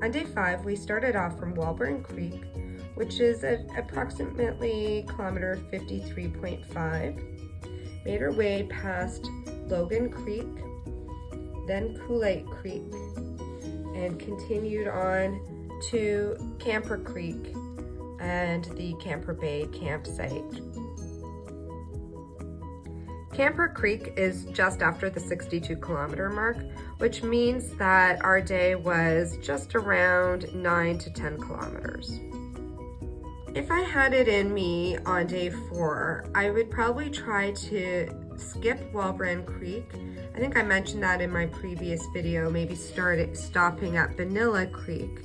On day 5, we started off from Walbran Creek, which is at approximately kilometer 53.5. Made our way past Logan Creek, then Cullite Creek, and continued on to Camper Creek and the Camper Bay campsite. Camper Creek is just after the 62-kilometer mark, which means that our day was just around 9 to 10 kilometers. If I had it in me on day 4, I would probably try to skip Walbran Creek. I think I mentioned that in my previous video, maybe stopping at Vanilla Creek.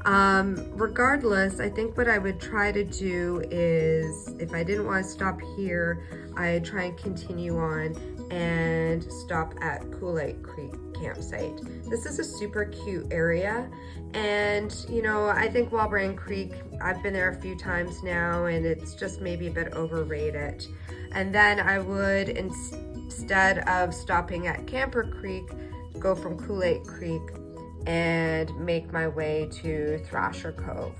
Regardless, I think what I would try to do is, if I didn't want to stop here, I'd try and continue on and stop at Cullite Creek campsite. This is a super cute area, and you know, I think Walbran Creek, I've been there a few times now, and it's just maybe a bit overrated. And then I would, instead of stopping at Camper Creek, go from Cullite Creek and make my way to Thrasher Cove.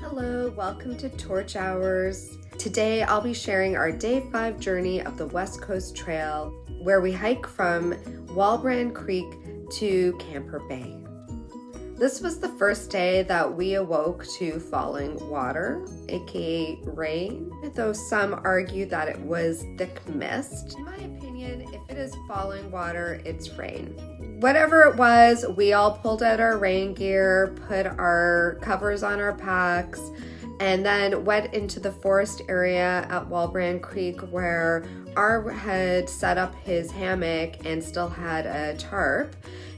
Hello, welcome to Torch Hours. Today I'll be sharing our day 5 journey of the West Coast Trail, where we hike from Walbran Creek to Camper Bay. This was the first day that we awoke to falling water, aka rain, though some argue that it was thick mist. In my opinion, if it is falling water, it's rain. Whatever it was, we all pulled out our rain gear, put our covers on our packs, and then went into the forest area at Walbran Creek, where R had set up his hammock and still had a tarp,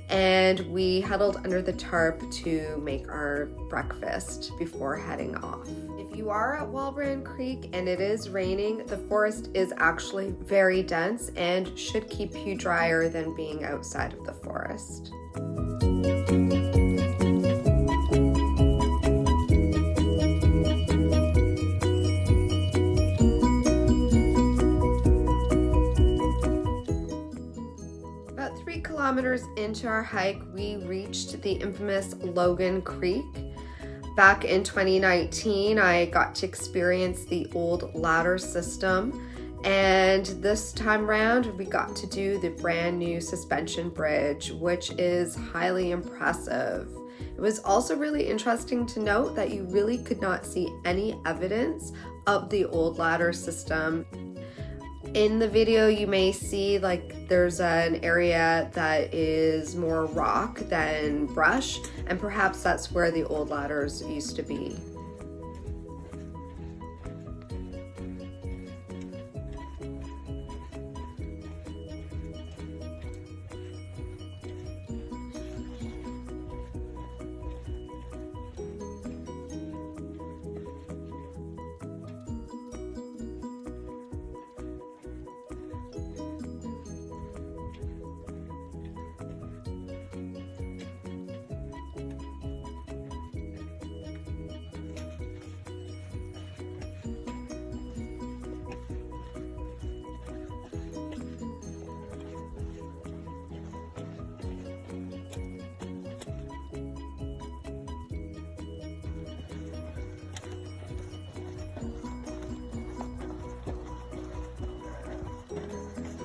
and we huddled under the tarp to make our breakfast before heading off. If you are at Walbran Creek and it is raining, the forest is actually very dense and should keep you drier than being outside of the forest. About 3 kilometers into our hike, we reached the infamous Logan Creek. Back in 2019, I got to experience the old ladder system, and this time around we got to do the brand new suspension bridge, which is highly impressive. It was also really interesting to note that you really could not see any evidence of the old ladder system. In the video, you may see like there's an area that is more rock than brush, and perhaps that's where the old ladders used to be.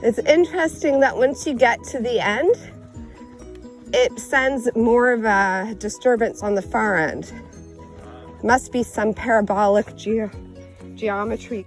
It's interesting that once you get to the end, it sends more of a disturbance on the far end. Must be some parabolic geometry.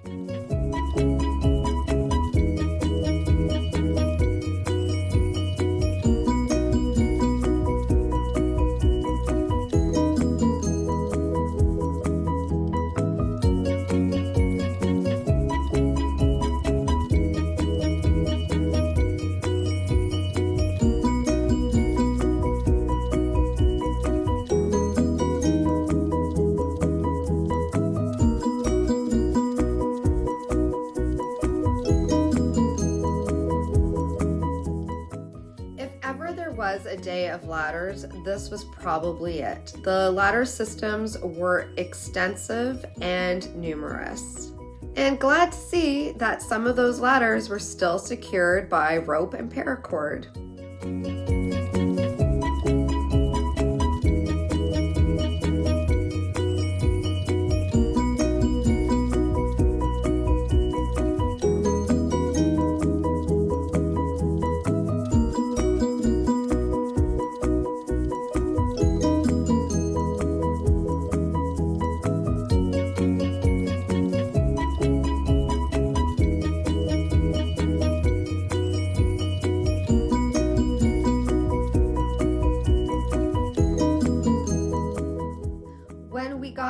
Was a day of ladders, this was probably it. The ladder systems were extensive and numerous. And glad to see that some of those ladders were still secured by rope and paracord.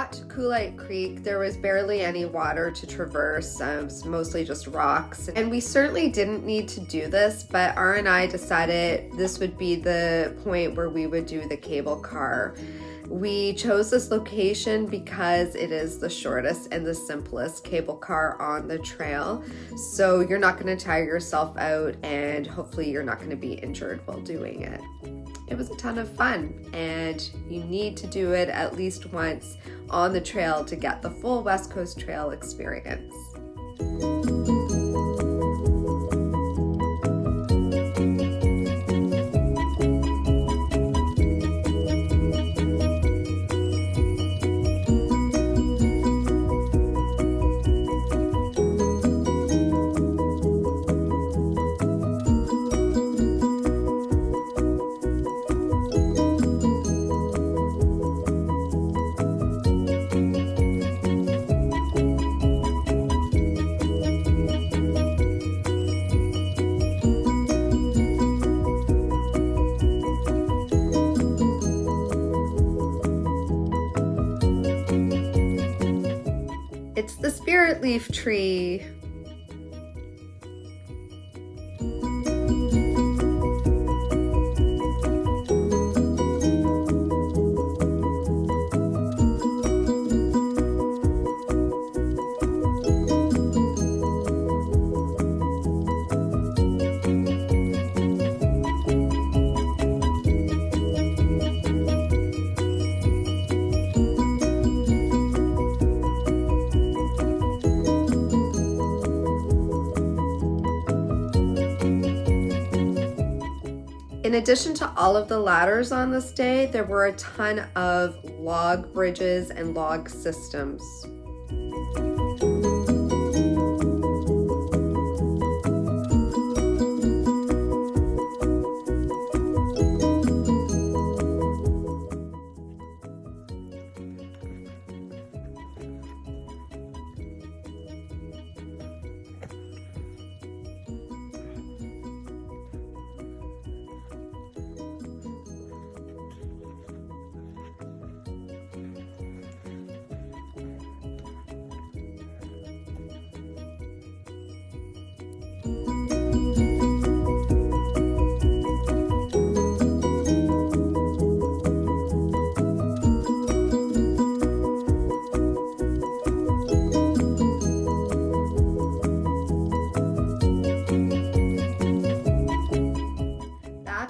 got to Cullite Creek, there was barely any water to traverse. It was mostly just rocks. And we certainly didn't need to do this, but R and I decided this would be the point where we would do the cable car. We chose this location because it is the shortest and the simplest cable car on the trail. So you're not going to tire yourself out, and hopefully you're not going to be injured while doing it. It was a ton of fun, and you need to do it at least once on the trail to get the full West Coast Trail experience. It's the spirit leaf tree. In addition to all of the ladders on this day, there were a ton of log bridges and log systems.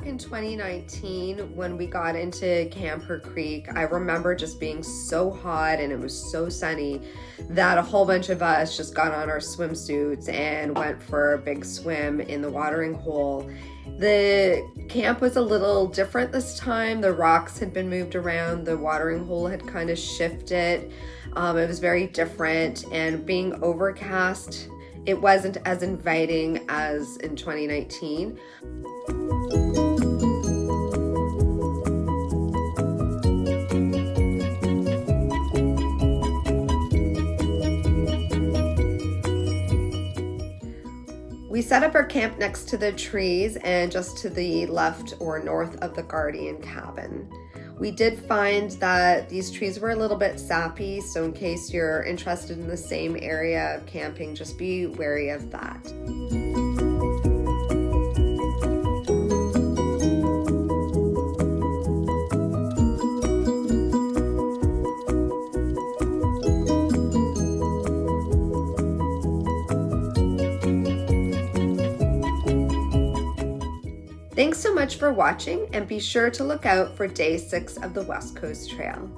In 2019, when we got into Camper Creek, I remember just being so hot and it was so sunny that a whole bunch of us just got on our swimsuits and went for a big swim in the watering hole. The camp was a little different this time. The rocks had been moved around, the watering hole had kind of shifted. It was very different, and being overcast, it wasn't as inviting as in 2019. We set up our camp next to the trees and just to the left or north of the Guardian cabin. We did find that these trees were a little bit sappy, so in case you're interested in the same area of camping, just be wary of that. Thanks so much for watching, and be sure to look out for day 6 of the West Coast Trail.